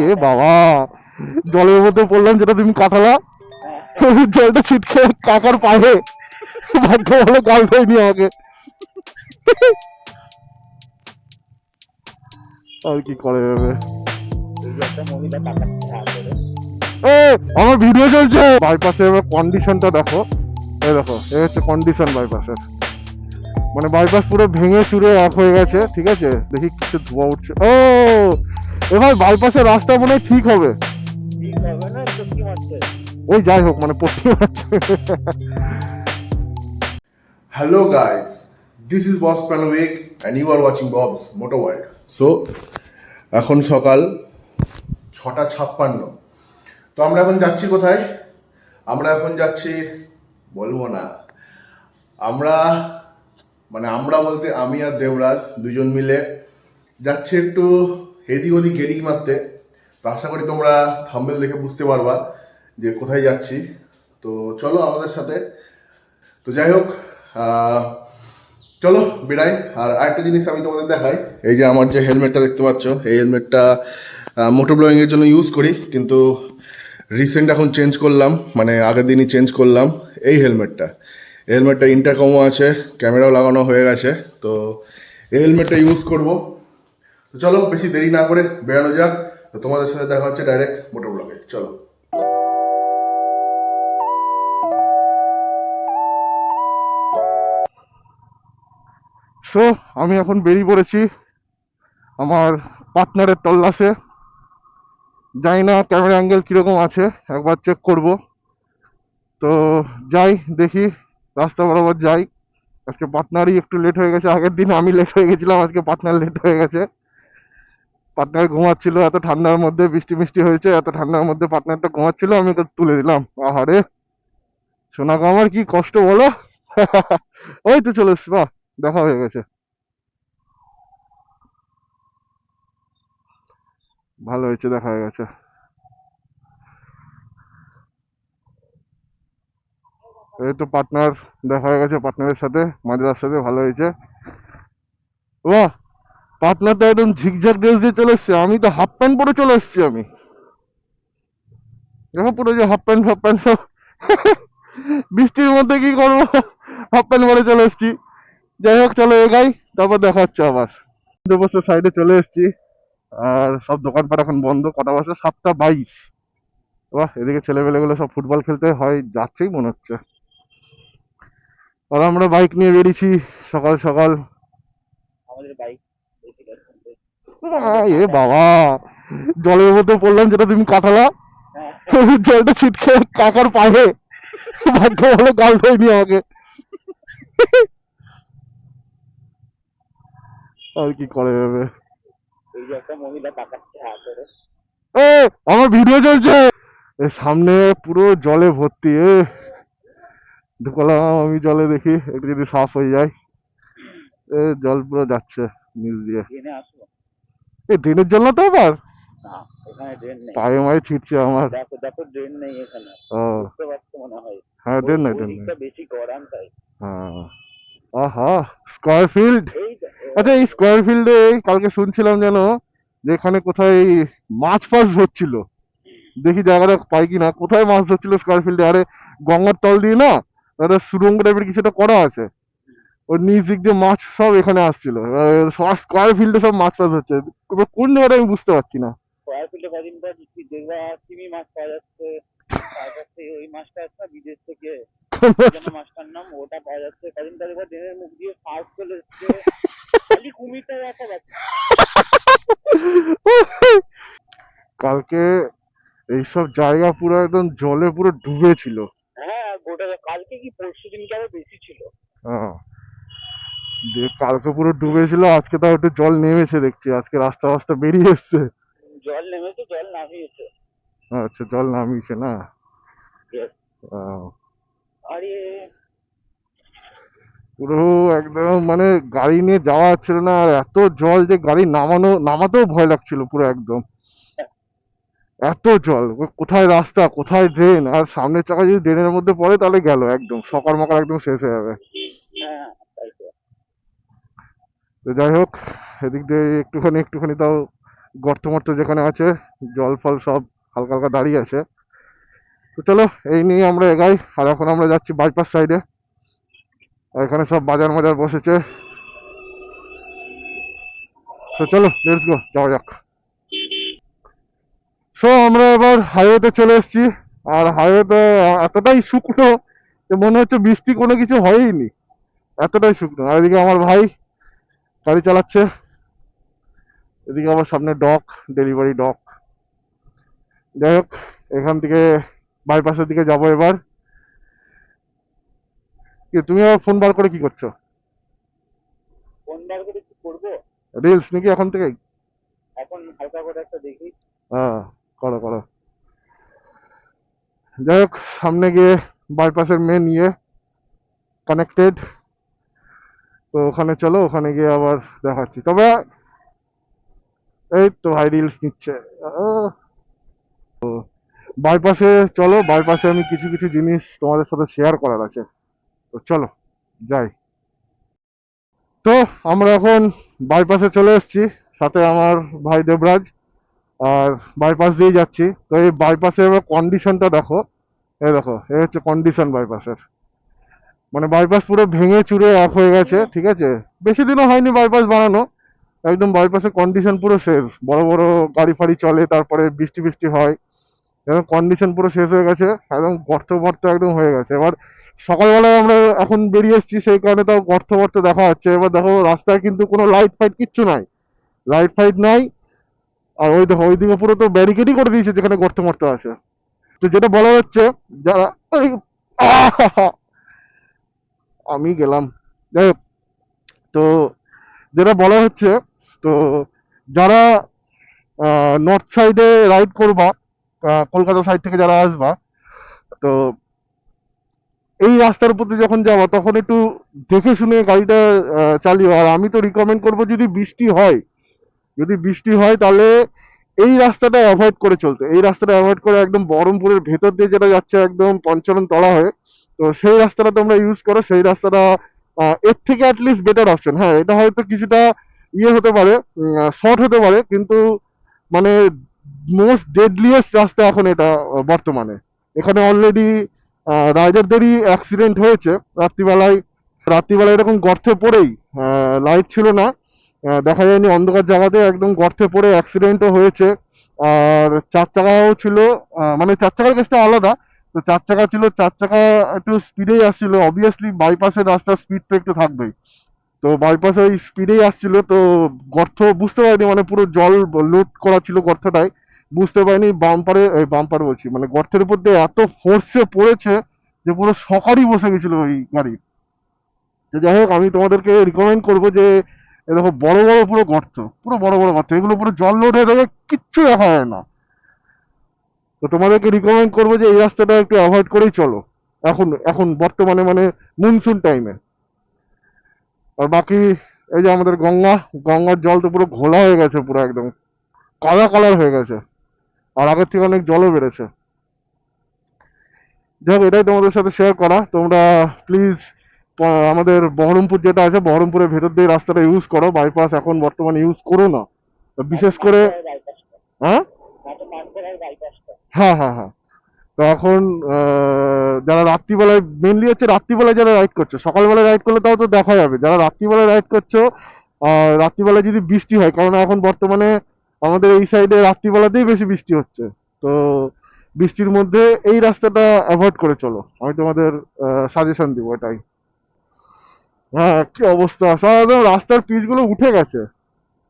এ বাবা, জলের মধ্যে পড়লাম যেটা তুমি কাটালা, জলটা ছিটকে কাকার পায়ে, ভাগ্য ভালো গাল দেয়নি আমাকে। আর কি করে যাবে। আমার ভিডিও চলছে। বাইপাসের কন্ডিশনটা দেখো, এই দেখো, এই হচ্ছে কন্ডিশন বাইপাসের। মানে বাইপাস পুরো ভেঙে চুরে এক হয়ে গেছে, ঠিক আছে। দেখি কিছু ধোঁয়া উঠছে। ও এবার বাইপাসের রাস্তা মনে হয় ঠিক হবে। ওই যাই হোক, মানে পড়তে হচ্ছে। Hello guys, this is Bob Spanovik and you are watching Bob's Motor World. So, এখন সকাল 6:56। তো আমরা এখন যাচ্ছি কোথায়? আমরা এখন যাচ্ছি, বলবো না, আমরা আমরা বলতে আমি আর দেবরাজ দুজন মিলে যাচ্ছি একটু এদিক ওদিক গেডিং মারতে। তো আশা করি তোমরা থাম্বনেল দেখে বুঝতে পারবা যে কোথায় যাচ্ছি। তো চলো আমাদের সাথে। তো যাই হোক, চলো বেড়াই। আর আরেকটা জিনিস আমি তোমাদের দেখাই, এই যে আমার যে হেলমেটটা দেখতে পাচ্ছ, এই হেলমেটটা মোটর ব্লগিংয়ের জন্য ইউজ করি, কিন্তু রিসেন্ট এখন চেঞ্জ করলাম, মানে আগের দিনই চেঞ্জ করলাম এই হেলমেটটা ইন্টারকমও আছে, ক্যামেরাও লাগানো হয়ে গেছে। তো এই হেলমেটটা ইউজ করব। তো চলো বেশি দেরি না করে বেরানো যাক। তো তোমাদের সাথে দেখা হচ্ছে ডাইরেক্ট মোটর ব্লগে। চলো। সো আমি এখন বেরিয়ে পড়েছি আমার পার্টনারের তল্লাশে। জানি না ক্যামেরা অ্যাঙ্গেল কিরকম আছে, একবার চেক করব। তো যাই, দেখি, রাস্তা বরাবর যাই। আজকে পার্টনারই একটু লেট হয়ে গেছে, আগের দিন আমি লেট হয়ে গেছিলাম, আজকে পার্টনার লেট হয়ে গেছে। পার্টনার ঘুমাচ্ছিল, এত ঠান্ডার মধ্যে, বৃষ্টি মিষ্টি হয়েছে, এত ঠান্ডার মধ্যে পার্টনারটা ঘুমাচ্ছিল, আমি ওকে তুলে দিলাম। আহারে সোনাগো, আমার কি কষ্ট বলো। ওই তো চলে এসছি, বাহ, দেখা হয়ে গেছে, ভালো হয়েছে, দেখা হয়ে গেছে। এই তো পার্টনার দেখা হয়ে গেছে, পার্টনারের সাথে মাঝ রাস্তাতে, ভালো হয়েছে। বাহ, পার্টনার তো একদম ঝিকঝাক ড্রেস দিয়ে চলে এসছে, আমি তো হাফ প্যান্ট পরে চলে এসছি। আমি দেখো পুরো যে হাফ প্যান্ট সব, বৃষ্টির মধ্যে কি করবো, হাফ প্যান্ট পরে চলে এসছি। যাই হোক, চলো এগাই, তারপর দেখা হচ্ছে আবার। বছর সাইডে চলে এসছি, আর সব দোকানপাট এখন বন্ধ। কটা বাজে? 7:22। বাহ, এদিকে ছেলেবেলেগুলো সব ফুটবল খেলতে হয় যাচ্ছেই মনে হচ্ছে। আর আমরা বাইক নিয়ে বেরিয়েছি সকাল সকাল। এ বাবা, জলের মধ্যে পড়লাম যেটা তুমি কাটালা, জলটা ছিটকে কাকার পায়ে, ভাগ্য ভালো গাল দেয়নি আমাকে। আর কি করে যাবে। আমার ভিডিও চলছে। সামনে পুরো জলে ভর্তি। ঢুকলাম আমি জলে, দেখি একটু যদি সাফ হয়ে যায়। জল পুরো যাচ্ছে নিচ দিয়ে। ড্রেনের জল না তো আবার, পায়ে মায়ে ছিটছে আমার। ও হ্যাঁ, ড্রেন নাই, ড্রেন নাই। হ্যাঁ, আহা, স্কয়ার ফিল্ড। আচ্ছা, এই স্কয়ার ফিল্ডে কালকে শুনছিলাম যেন যে এখানে কোথায় মাছ ফাছ ধরছিল। দেখি জায়গাটা পাই কিনা, কোথায় মাছ ধরছিল স্কয়ার ফিল্ডে। আরে গঙ্গার তল দিয়ে না একটা সুড়ঙ্গ টাইপের কিছুটা করা আছে, ওর নিচ দিক দিয়ে মাছ সব এখানে আসছিল। সব স্কয়ার ফিল্ডে সব মাছ ফাছ হচ্ছে, তবে কোন জায়গাটা আমি বুঝতে পারছি না। কোন মাছটা? কালকে এইসব জায়গা পুরো একদম জলে পুরো ডুবে ছিল। হ্যাঁ, যে কালকে পুরো ডুবে ছিল, আজকে তাও একটু জল নেমেছে দেখছি, আজকে রাস্তা রাস্তা বেরিয়ে এসছে। আচ্ছা, জল নামিয়েছে না। আহ, পুরো একদম মানে গাড়ি নিয়ে যাওয়া যাচ্ছিল না, আর এত জল যে গাড়ি নামাতেও ভয় লাগছিল পুরো একদম। এত জল, কোথায় রাস্তা কোথায় ড্রেন, আর সামনের চাকা যদি ড্রেনের মধ্যে পড়ে তাহলে গেল, একদম সকাল মকাল একদম শেষ হয়ে যাবে। তো যাই হোক, এদিক দিয়ে একটুখানি একটুখানি তাও গর্ত মর্ত যেখানে আছে জল ফল সব হালকা হালকা দাঁড়িয়ে আছে। তো চলো এই নিয়ে আমরা এগাই। আর এখন আমরা যাচ্ছি বাইপাস সাইডে, আর এখানে সব বাজার মাজার বসেছে। সো চলো লেটস গো, যাওয়া যাক। সো আমরা এবার হাইওয়েতে চলে এসেছি। আর হাইওয়েতে এতটাই শুকনো যে মনে হচ্ছে বৃষ্টি কোনো কিছু হয়ইনি, এতটাই শুকনো। আর এদিকে আমার ভাই গাড়ি চালাচ্ছে, এদিকে আমার সামনে ডক, ডেলিভারি ডক। যাই হোক, এখান থেকে বাইপাসের দিকে যাবো এবার। তুমি আবার ফোন বার করে কি করছো? ফোন বার করে কি করবো? রিলস নাকি এখন থেকেই? এখন হালকা করে একটা দেখি। হ্যাঁ, করো করো। যাই হোক, সামনে গিয়ে বাইপাসের মেন ইয়ে কানেক্টেড, তো ওখানে চলো, ওখানে গিয়ে আবার দেখাচ্ছি। তবে এই তো ভাই রিলস নিচ্ছে। বাইপাসে চলো, বাইপাসে আমি কিছু কিছু জিনিস তোমাদের সাথে শেয়ার করার আছে, তো চলো যাই। তো আমরা এখন বাইপাসে চলে এসেছি, সাথে আমার ভাই দেবরাজ, আর বাইপাস দিয়ে যাচ্ছি। তো এই বাইপাসের কন্ডিশনটা দেখো, এই দেখো, এই হচ্ছে কন্ডিশন বাইপাসের। মানে বাইপাস পুরো ভেঙে চুরে এক হয়ে গেছে, ঠিক আছে? বেশি দিনও হয়নি বাইপাস বানানো, একদম বাইপাসের কন্ডিশন পুরো শেষ। বড় বড় গাড়ি ফাড়ি চলে, তারপরে বৃষ্টি বৃষ্টি হয়, একদম কন্ডিশন পুরো শেষ হয়ে গেছে, একদম গর্ত গর্ত একদম হয়ে গেছে। এবার সকালবেলায় আমরা এখন বেরিয়ে এসেছি, সেই কারণে তাও গর্ত গর্ত দেখা যাচ্ছে। এবার দেখো রাস্তায় কিন্তু কোনো লাইট ফাইট কিচ্ছু নাই, লাইট ফাইট নাই। আর ওই দেখো ওইদিকে পুরো তো ব্যারিকেডই করে দিয়েছে যেখানে গর্ত মর্ত আছে। তো যেটা বলা হচ্ছে, যারা আমি গেলাম, যাই হোক, তো যেটা বলা হচ্ছে, তো যারা নর্থ সাইডে রাইড করবা, কলকাতা সাইড থেকে যারা আসবা, তো এই রাস্তার উপর দিয়ে যখন যাওয়া তখন একটু দেখে শুনে গাড়িটা চালিও। আর আমি তো রিকমেন্ড করবো, যদি বৃষ্টি হয়, যদি বৃষ্টি হয় তাহলে এই রাস্তাটা অ্যাভয়েড করে চলতে। এই রাস্তাটা অ্যাভয়েড করে একদম বহরমপুরের ভেতর দিয়ে যেটা যাচ্ছে একদম পঞ্চরণ তলা হয়ে, তো সেই রাস্তাটা তোমরা ইউজ করো। সেই রাস্তাটা এর থেকে অ্যাটলিস্ট বেটার অপশন। হ্যাঁ, এটা হয়তো কিছুটা ইয়ে হতে পারে, শর্ট হতে পারে, কিন্তু মানে মোস্ট ডেডলিয়েস্ট রাস্তা এখন এটা বর্তমানে। এখানে অলরেডি রাইডারদেরই অ্যাক্সিডেন্ট হয়েছে রাত্রিবেলায়। রাত্রিবেলায় এরকম গর্তে পড়েই, লাইট ছিল না, দেখা যায়নি, অন্ধকার জায়গাতে একদম গর্তে পড়ে অ্যাক্সিডেন্টও হয়েছে। আর চার চাকাও ছিল, মানে চার চাকার কেসটা আলাদা। তো চার চাকা ছিল, চার চাকা একটু স্পিডেই আসছিল, অবভিয়াসলি বাইপাসের রাস্তার স্পিড তো একটু থাকবেই। তো বাইপাসে ওই স্পিডেই আসছিল, তো গর্ত বুঝতে পারিনি, মানে পুরো জল লোড করা ছিল গর্তটায়, বুঝতে পারিনি বাম্পারে, বাম্পার বলছি মানে গর্তের উপর দিয়ে এত ফোর্সে পড়েছে যে পুরো সকারই বসে গেছিল ওই গাড়ি। তো যাই হোক, আমি তোমাদেরকে রিকমেন্ড করবো যে এরকম বড় বড় পুরো গর্ত, পুরো বড় বড় গর্ত, এগুলো পুরো জল লোড হয়ে থাকে, কিচ্ছু দেখা যায় না। তো তোমাদেরকে রিকমেন্ড করবো যে এই রাস্তাটা একটু অ্যাভয়েড করেই চলো এখন, এখন বর্তমানে মানে মনসুন টাইমে। আর বাকি এই যে আমাদের গঙ্গা, গঙ্গার জল তো পুরো ঘোলা হয়ে গেছে, পুরো একদম কালা কালার হয়ে গেছে, আর আগের থেকে অনেক জলও বেড়েছে। যাই হোক, এটাই তোমাদের সাথে শেয়ার করা। তোমরা প্লিজ আমাদের বহরমপুর যেটা আছে, বহরমপুরের ভেতর দিয়ে রাস্তাটা ইউজ করো, বাইপাস এখন বর্তমানে ইউজ করো না, বিশেষ করে। বাইপাসটা, হ্যাঁ পাঁচবেলার বাইপাসটা। হ্যাঁ হ্যাঁ হ্যাঁ। তো এখন যারা রাত্রিবেলায়, মেনলি হচ্ছে রাত্রিবেলায় যারা রাইড করছো, সকালবেলায় রাইড করলে তাও তো দেখা যাবে। যারা রাত্রিবেলায় রাইড করছো, রাত্রিবেলায় যদি বৃষ্টি হয়, কারণ এখন বর্তমানে আমাদের এই সাইডে রাত্রিবেলাতেই বেশি বৃষ্টি হচ্ছে, তো বৃষ্টির মধ্যে এই রাস্তাটা অ্যাভয়েড করে চলো, আমি তোমাদের সাজেশন দিব এটাই। হ্যাঁ, কি অবস্থা, সব একদম রাস্তার পিচগুলো উঠে গেছে।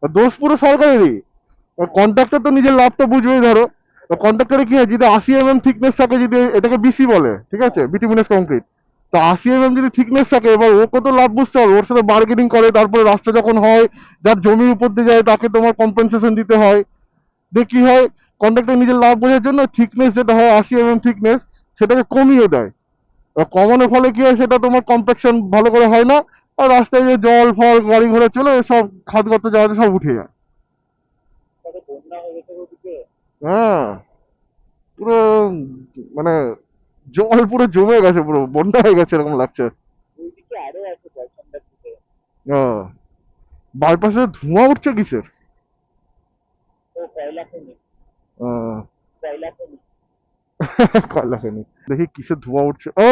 আর দোষ পুরো সরকারেরই। কন্ট্রাক্টর তো নিজের লাভটা বুঝবেই। ধরো কন্ট্রাক্টরে কি হয়, যদি 80 mm থিকনেস থাকে, যদি এটাকে বিসি বলে, ঠিক আছে, বিটুমিনাস কংক্রিট, তো 80 mm যদি থিকনেস থাকে, এবার ওকে তো লাভ বুঝতে হবে, ওর সাথে বার্গেনিং করে, তারপরে রাস্তা যখন হয়, যার জমির উপর দিয়ে যায় তাকে তোমার কম্পেনসেশন দিতে হয়। দিয়ে কি হয়, কন্ট্রাক্টর নিজের লাভ বোঝার জন্য থিকনেস যেটা হয় 80 mm থিকনেস, সেটাকে কমিয়ে দেয়। এবার কমানোর ফলে কি হয়, সেটা তোমার কম্প্যাকশন ভালো করে হয় না, আর রাস্তায় যে জল ফল গাড়ি ঘোড়া চলে, সব খাদ গর্ত যাওয়াতে সব উঠে যায়। কত বন্যা হয়ে গেছে ওদিকে। হ্যাঁ, পুরো মানে জল পুরো জমে গেছে, পুরো বন্যা হয়ে গেছে এরকম লাগছে। ওইদিকে আরো আছে বলসন্ডার দিকে। হ্যাঁ, বাইপাসে ধোঁয়া উঠছে কিসের? ও কয়লা খনি, আহ, কয়লা খনি। কয়লা খনি। দেখি কিসের ধোঁয়া উঠছে। ও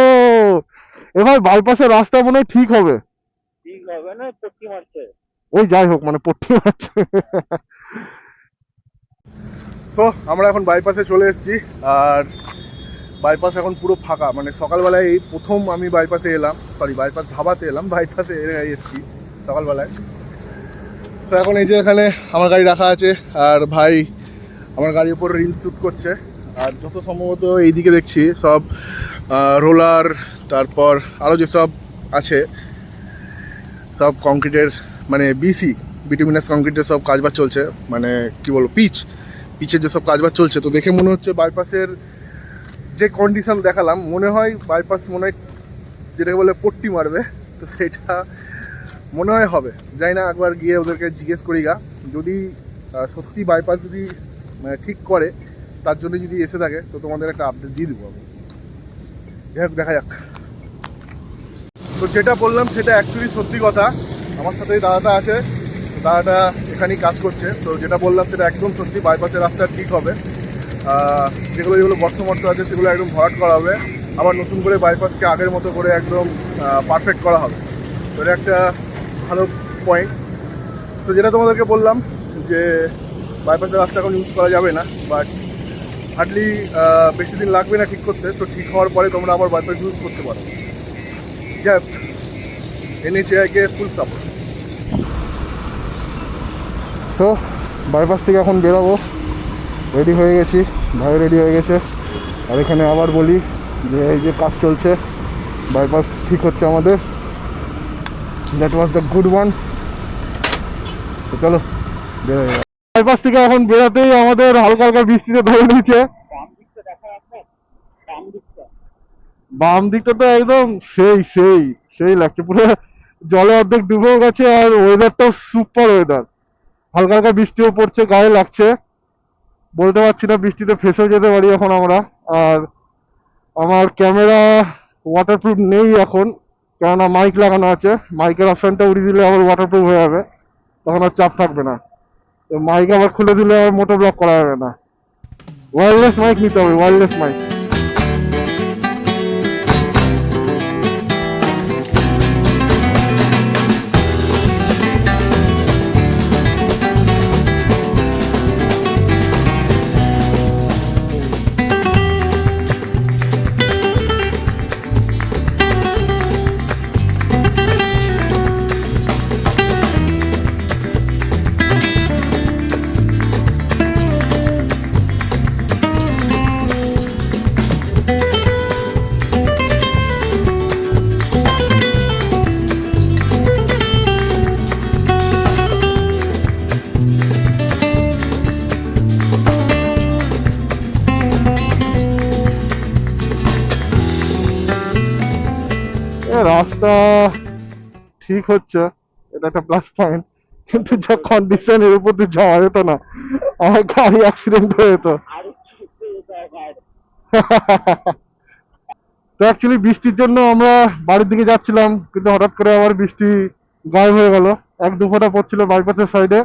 এবার বাইপাসের রাস্তা মনে হয় ঠিক হবে। ঠিক হবে না, পট্টি মারছে। ওই যাই হোক, মানে পট্টি আছে। সো আমরা এখন বাইপাসে চলে এসেছি, আর বাইপাস এখন পুরো ফাঁকা। মানে সকালবেলায় এই প্রথম আমি বাইপাসে এলাম, সরি বাইপাস ধাবাতে এলাম, বাইপাসে এসেছি সকালবেলায়। সো এখন এই যে এখানে আমার গাড়ি রাখা আছে, আর ভাই আমার গাড়ির উপর রিল শ্যুট করছে। আর যত সম্ভবত এইদিকে দেখছি সব রোলার, তারপর আরও যেসব আছে সব কংক্রিটের, মানে বিটুমিনাস কংক্রিটের সব কাজবাজ চলছে। মানে কি বলবো, পিচের যেসব কাজবাজ চলছে। তো দেখে মনে হচ্ছে বাইপাসের যে কন্ডিশন দেখালাম, মনে হয় বাইপাস মনে হয় যেটাকে বলে পট্টি মারবে। তো সেটা মনে হয় হবে, যাই না, একবার গিয়ে ওদেরকে জিজ্ঞেস করি গা। যদি সত্যি বাইপাস যদি মানে ঠিক করে, তার জন্য যদি এসে থাকে, তো তোমাদের একটা আপডেট দিয়ে দেবো আমি। যাই হোক, দেখা যাক। তো যেটা বললাম সেটা অ্যাকচুয়ালি সত্যি কথা। আমার সাথে দাদাটা আছে, দাদাটা এখানেই কাজ করছে। তো যেটা বললাম সেটা একদম সত্যি, বাইপাসের রাস্তা ঠিক হবে। যেগুলো বর্তমর্ত আছে সেগুলো একদম ভরাট করা হবে, আবার নতুন করে বাইপাসকে আগের মতো করে একদম পারফেক্ট করা হবে। তো এটা একটা ভালো পয়েন্ট। তো যেটা তোমাদেরকে বললাম যে বাইপাসের রাস্তা এখন ইউজ করা যাবে না, বাট হার্ডলি বেশি দিন লাগবে না ঠিক করতে। তো ঠিক হওয়ার পরে তোমরা আবার বাইপাস ইউজ করতে পারো। যাই হোক, NHAIকে ফুল সাপোর্ট। তো বাইপাস থেকে এখন বেরোবো, রেডি হয়ে গেছি, ভাই রেডি হয়ে গেছে। আর এখানে আবার বলি যে এই যে কাজ চলছে, বাইপাস ঠিক হচ্ছে আমাদের। That was the good one. তো চলো বেরোয়। বাইপাস থেকে এখন বেরোতেই আমাদের হালকা হালকা বৃষ্টিতে ধরে নিয়েছে। বাম দিকটা দেখা যাচ্ছে, বাম দিকটা। বাম দিকটা তো একদম সেই সেই সেই লাগছে, পুরো জলে অর্ধেক ডুবেও গেছে। আর ওয়েদারটাও সুপার ওয়েদার, হালকা হালকা বৃষ্টিও পড়ছে, গায়ে লাগছে। বলতে পারছি না, বৃষ্টিতে ফেসেও যেতে পারি এখন আমরা। আর আমার ক্যামেরা ওয়াটারপ্রুফ নেই এখন, কেননা মাইক লাগানো আছে। মাইকের অপশনটা উড়িয়ে দিলে আবার ওয়াটারপ্রুফ হয়ে যাবে, তখন আর চাপ থাকবে না। তো মাইক আবার খুলে দিলে আবার মোটো ব্লক করা যাবে না। ওয়্যারলেস মাইক নিতে হবে, ওয়্যারলেস মাইক। রাস্তা ঠিক হচ্ছে, এটা একটা প্লাস পয়েন্ট। কিন্তু যা কন্ডিশন, এর উপর দিয়ে যাওয়া যেত না, আমার গাড়ি অ্যাক্সিডেন্ট হয়ে যেত। আর ছুটতে যেতে হবে আর। তো অ্যাকচুয়ালি বৃষ্টির জন্য আমরা বাড়ির দিকে যাচ্ছিলাম, কিন্তু হঠাৎ করে আবার বৃষ্টি গায়েব হয়ে গেল। এক দু ফোঁটা পড়ছিল বাইপাসের সাইডে,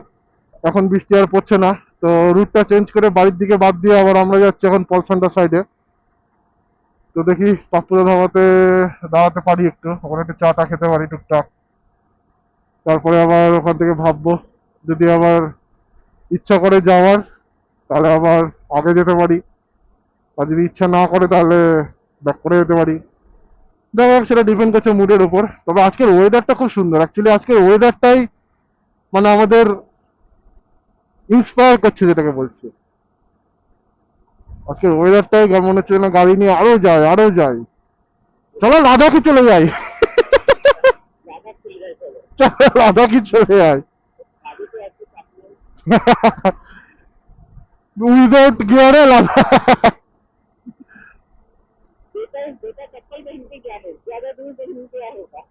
এখন বৃষ্টি আর পড়ছে না। তো রুটটা চেঞ্জ করে বাড়ির দিকে বাদ দিয়ে আবার আমরা যাচ্ছি এখন পলসান্ডার সাইডে। তো দেখি পাপ্পুদা ধাবাতে দাঁড়াতে পারি, একটু ওখানে একটু চা টা খেতে পারি টুকটাক। তারপরে আবার ওখান থেকে ভাববো, যদি আবার ইচ্ছা করে যাওয়ার, তাহলে আবার আগে যেতে পারি। আর যদি ইচ্ছা না করে তাহলে ব্যাক করে যেতে পারি। দেখা যাক, সেটা ডিপেন্ড করছে মুডের উপর। তবে আজকের ওয়েদারটা খুব সুন্দর, অ্যাকচুয়ালি আজকের ওয়েদারটাই মানে আমাদের ইন্সপায়ার করছে, যেটাকে বলছি। আজকের ওয়েদারটাই মনে হচ্ছে না গাড়ি নিয়ে আরো যায় আরো যায়। চলো লাদাখে চলে যাই। রাখা খুলে যায় চলো। চলো লাদাখে চলে যাই। গাড়িতে একটু চাপলে উইদাউট গিয়ারে লাদাখ। बेटा चप्पल पहन के क्या है, ज्यादा दूर पहन के क्या होगा।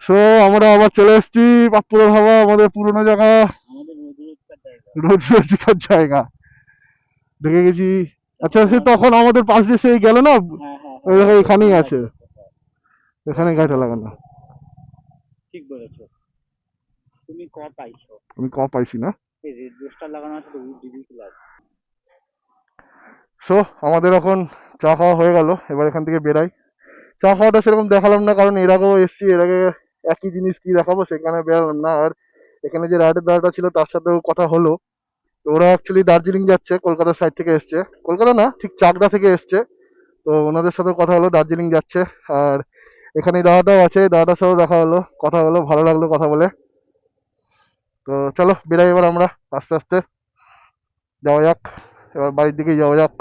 সো আমরা আবার চলে এসেছি পাপ্পুর ধাবা, আমাদের পুরোনো জায়গা, আমাদের রোজকার জায়গা। রোজ রোজকার জায়গা। দেখে গেছি। আচ্ছা, সে তখন আমাদের পাশ দিয়ে সেই গেল না, হ্যাঁ হ্যাঁ ওই দেখো এখানেই আছে, এখানে গাড়িটা লাগানো। ঠিক বলেছো। তুমি ক পাইছো? আমি ক পাইছি না। এই রেড বুস্টার লাগানো আছে তো ডিবি ক্লাস। সো আমাদের এখন চা খাওয়া হয়ে গেল, এবার এখান থেকে বেরাই। চা খাওয়াটা সেরকম দেখালাম না, কারণ এর আগেও এসছি, এর আগে একই জিনিস কি দেখাবো, সেখানে বেরালাম না। আর এখানে যে রাইডের দাদাটা ছিল তার সাথেও কথা হলো। তো ওরা অ্যাকচুয়ালি দার্জিলিং যাচ্ছে, কলকাতার সাইড থেকে এসছে, কলকাতা না ঠিক চাকদা থেকে এসছে। তো ওনাদের সাথে কথা হলো, দার্জিলিং যাচ্ছে। আর এখানে এই দাদাটাও আছে, এই দাদাটার সাথেও দেখা হলো, কথা হলো, ভালো লাগলো কথা বলে। তো চলো বেরাই এবার আমরা আস্তে আস্তে, যাওয়া যাক, এবার বাড়ির দিকেই যাওয়া যাক।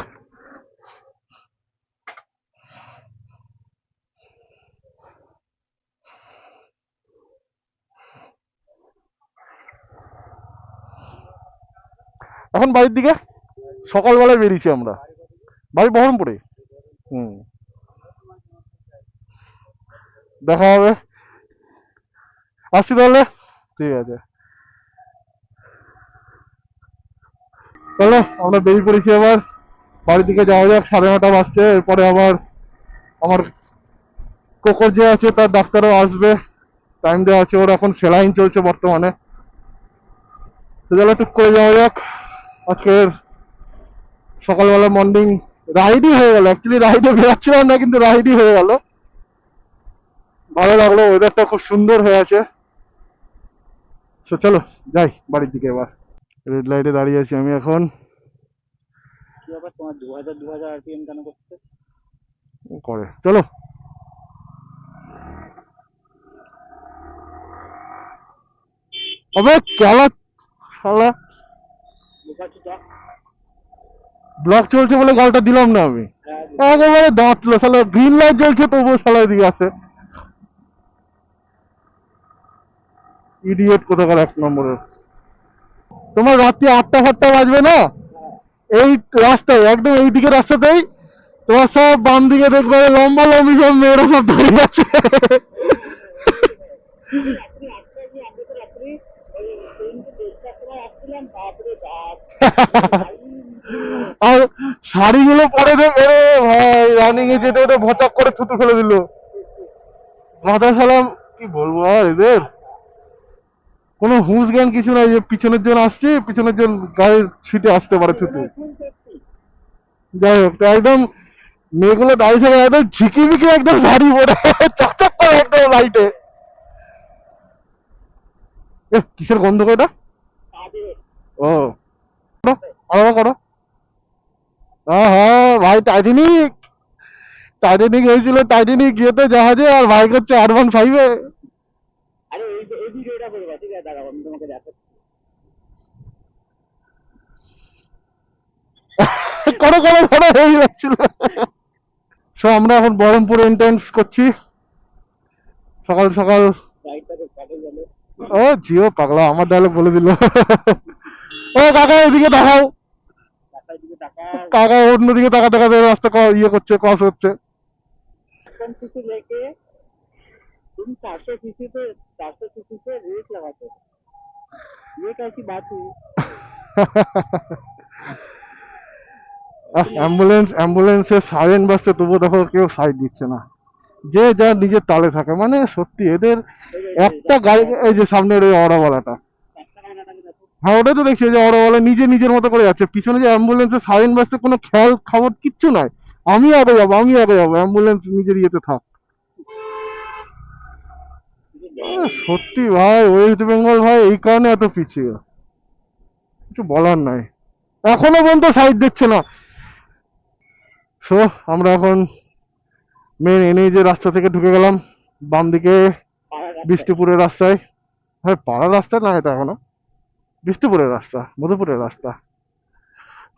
এখন বাড়ির দিকে, সকালবেলায় বেরিয়েছি আমরা, বাড়ি বহরমপুরে। হুম, দেখা হবে, আসছি তাহলে, ঠিক আছে। চলো আমরা বেরিয়ে পড়েছি, এবার বাড়ির দিকে যাওয়া যাক। 9:30 বাজছে, এরপরে আবার আমার কোকর যে আছে তার ডাক্তারও আসবে, টাইম দেওয়া আছে ওর, এখন সেলাইন চলছে বর্তমানে। তো চলো টুক করে যাওয়া যাক। আজকের সকালবেলা মর্নিং রাইডই হয়ে গেল, অ্যাকচুয়ালি রাইডে বেরাচ্ছিলাম না, কিন্তু রাইডই হয়ে গেল। ভালো লাগলো, ওয়েদারটা খুব সুন্দর হয়ে আছে। তো চলো যাই বাড়ির দিকে এবার। রেড লাইটে দাঁড়িয়ে আছি আমি এখন। কি ব্যাপার তোমার 2000 আরপিএম কেন করছে? করে চলো। अबे কেলা শালা, লুকাচ্ছি ব্লক চলছে বলে গালটা দিলাম না আমি, একেবারে দাঁতলো শালা, গ্রিন লাইট জ্বলছে তবুও শালা এদিকে আসে, ইডিয়েট কোথাকার এক নম্বরের। তোমার রাত্রি 8টা-7টা বাজবে না, এই রাস্তায় একদম এই দিকে রাস্তাতেই তোমার সব বাম দিকে দেখবে লম্বা লম্বি সব মেয়েরা সব দাঁড়িয়ে আছে। রাত্রি 8টায় গিয়ে আমরা তো রাত্রি ওই ট্রেনকে 1:30টার সময় আসছিলাম, বাপরে বাপ আর শাড়িগুলো পরে দেবে ভাই, রানিং এ যেতে যেতে ভচাক করে থুতু ফেলে দিল মাথা সালাম। কি বলবো আর এদের কোনো হুঁশ জ্ঞান কিছু নাই, যে পিছনের জন আসছে, পিছনের জন গায়ে ছিটে আসতে পারে থুতু। যাই হোক, তো একদম মেয়েগুলো দাঁড়িয়ে থাকে একদম ঝিকিমিকি, একদম শাড়ি পরে চকচক করে একদম লাইটে। কিসের গন্ধ গো এটা? ও করো, আলাদা করো। হ্যাঁ হ্যাঁ ভাই, টাইটানিক, টাইটানিক হয়েছিল, টাইটানিক গিয়েতে জাহাজে, আর ভাই করছে R15-এ। আরে এই ভিডিওটা করবা, ঠিক আছে? দাঁড়াও আমি তোমাকে দেখাচ্ছি। করো করো করো, হয়ে যাচ্ছিল। সো আমরা এখন বহরমপুর এন্ট্রান্স করছি সকাল সকাল। রাইডটাকে কাটে গেল। ও জিও পাগলা, আমার ডায়লগ বলে দিল। ও কাকা এদিকে দেখাও, টাকার দিকে টাকা কাকা অন্যদিকে তাকা তাকাতে রাস্তা ইয়ে করছে, ক্রস হচ্ছে। সিসি लेके तुम 400 सीसी से रेस लगाते हो, ये कैसी बात हुई? অ্যাম্বুলেন্সের সাইরেন বাজছে, তবুও দেখো কেউ সাইড দিচ্ছে না, যে যা নিজের তালে থাকে। মানে সত্যি এদের একটা গাড়ি, এই যে সামনের ওই অরাওয়ালাটা, হ্যাঁ ওটাই তো দেখছি, যে অরাওয়ালা নিজে নিজের মতো করে যাচ্ছে, পিছনে যে অ্যাম্বুলেন্সের সাইরেন বাজছে কোনো খেয়াল খবর কিচ্ছু নাই। আমি আগে যাবো, আমি আগে যাবো, অ্যাম্বুলেন্স নিজের ইয়েতে থাক। সত্যি ভাই, ওয়েস্ট বেঙ্গল ভাই এই কারণে এত পিছিয়ে, কিছু বলার নাই, এখনো পর্যন্ত সাইড দিচ্ছে না। সো আমরা এখন মেন এনেই যে রাস্তা থেকে ঢুকে গেলাম বাম দিকে বিষ্ণুপুরের রাস্তায়। হ্যাঁ পাড়ার রাস্তা না এটা, এখনো বিষ্ণুপুরের রাস্তা, মধুপুরের রাস্তা।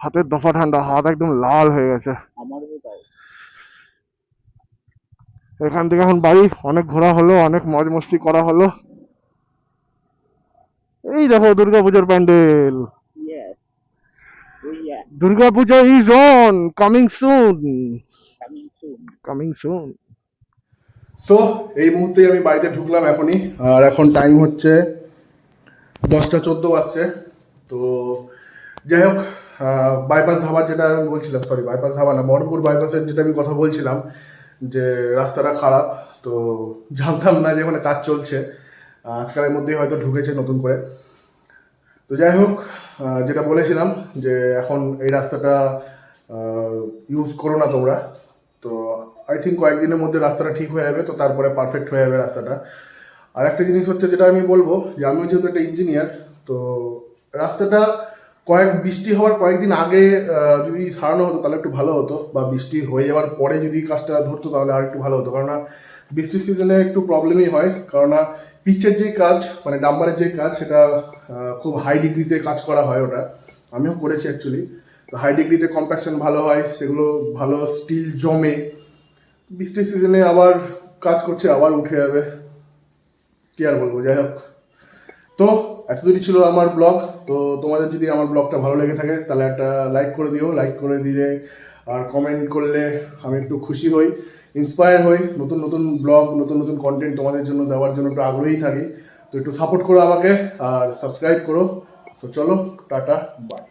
হাতের দফা ঠান্ডা, হাত একদম লাল হয়ে গেছে। আমারও তাই। এখান থেকে এখন বাড়ি, অনেক ঘোরা হলো, অনেক মজ মস্তি করা হলো। এই দেখো দুর্গাপূজার pandal, Yes. Oh yeah, Durga Puja is on, coming soon, coming soon. Coming soon. So এই মুহূর্তে আমি বাড়িতে ঢুকলাম এখনই, আর এখন টাইম হচ্ছে 10টা 14 বাজছে। তো যাই হোক, বাইপাস ধাবার যেটা আমি বলছিলাম, সরি বাইপাস ধাবা না, বহরমপুর বাইপাসের যেটা আমি কথা বলছিলাম, যে রাস্তাটা খারাপ, তো জানতাম না যে ওখানে কাজ চলছে। আজকালের মধ্যেই হয়তো ঢুকেছে নতুন করে। তো যাই হোক, যেটা বলেছিলাম যে এখন এই রাস্তাটা ইউজ করো না তোমরা। তো আই থিঙ্ক কয়েকদিনের মধ্যে রাস্তাটা ঠিক হয়ে যাবে, তো তারপরে পারফেক্ট হয়ে যাবে রাস্তাটা। আর একটা জিনিস হচ্ছে যেটা আমি বলবো, যে আমি যেহেতু একটা ইঞ্জিনিয়ার, তো রাস্তাটা বৃষ্টি হওয়ার কয়েকদিন আগে যদি সারানো হতো তাহলে একটু ভালো হতো, বা বৃষ্টি হয়ে যাওয়ার পরে যদি কাজটা ধরতো তাহলে আর একটু ভালো হতো। কারণ বৃষ্টির সিজনে একটু প্রবলেমই হয়, কারণ পিচের যে কাজ মানে ডাম্বারের যে কাজ সেটা খুব হাই ডিগ্রিতে কাজ করা হয়, ওটা আমিও করেছি অ্যাকচুয়ালি। তো হাই ডিগ্রিতে কম্প্যাকশন ভালো হয়, সেগুলো ভালো স্টিল জমে, বৃষ্টির সিজনে আবার কাজ করছে আবার উঠে যাবে, কি আর বলবো। যাই হোক, তো এতদূরই ছিল আমার ব্লগ। তো তোমাদের যদি আমার ব্লগটা ভালো লেগে থাকে তাহলে একটা লাইক করে দিও, লাইক করে দিলে আর কমেন্ট করলে আমি একটু খুশি হই, ইন্সপায়ার হই, নতুন নতুন ব্লগ নতুন নতুন কন্টেন্ট তোমাদের জন্য দেওয়ার জন্য একটু আগ্রহী থাকি। তো একটু সাপোর্ট করো আমাকে আর সাবস্ক্রাইব করো। তো চলো, টাটা, বাই।